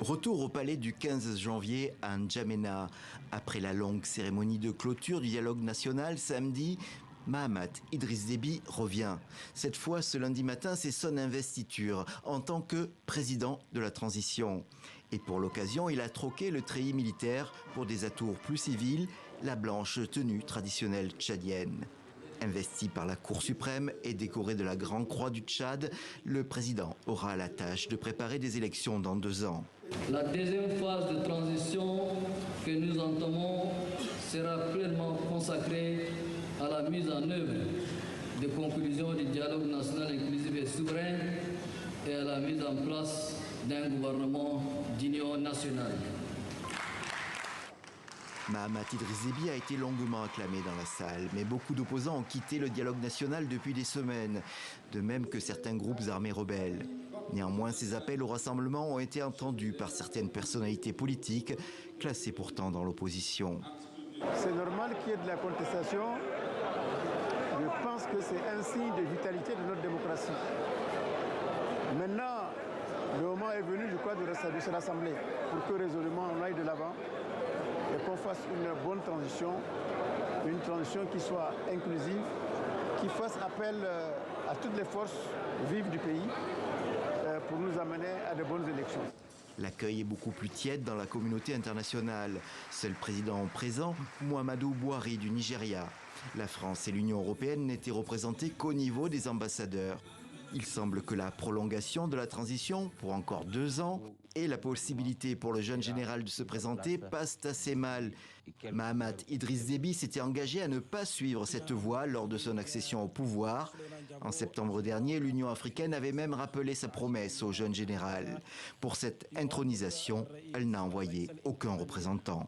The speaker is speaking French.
Retour au palais du 15 janvier à N'Djamena. Après la longue cérémonie de clôture du dialogue national samedi, Mahamat Idriss Déby revient. Cette fois, ce lundi matin, c'est son investiture en tant que président de la transition. Et pour l'occasion, il a troqué le treillis militaire pour des atours plus civils, la blanche tenue traditionnelle tchadienne. Investi par la Cour suprême et décoré de la Grande Croix du Tchad, le président aura la tâche de préparer des élections dans 2 ans. La deuxième phase de transition que nous entamons sera pleinement consacrée à la mise en œuvre des conclusions du dialogue national inclusif et souverain et à la mise en place d'un gouvernement d'union nationale. Mahamat Idriss Déby a été longuement acclamé dans la salle, mais beaucoup d'opposants ont quitté le dialogue national depuis des semaines, de même que certains groupes armés rebelles. Néanmoins, ces appels au rassemblement ont été entendus par certaines personnalités politiques, classées pourtant dans l'opposition. C'est normal qu'il y ait de la contestation. Je pense que c'est un signe de vitalité de notre démocratie. Maintenant, le moment est venu, je crois, de se rassembler pour que résolument on aille de l'avant et qu'on fasse une bonne transition, une transition qui soit inclusive, qui fasse appel à toutes les forces vives du pays pour nous amener à de bonnes élections. L'accueil est beaucoup plus tiède dans la communauté internationale. Seul président présent, Muhammadu Buhari du Nigeria. La France et l'Union européenne n'étaient représentées qu'au niveau des ambassadeurs. Il semble que la prolongation de la transition pour encore 2 ans et la possibilité pour le jeune général de se présenter passent assez mal. Mahamat Idriss Déby s'était engagé à ne pas suivre cette voie lors de son accession au pouvoir. En septembre dernier, l'Union africaine avait même rappelé sa promesse au jeune général. Pour cette intronisation, elle n'a envoyé aucun représentant.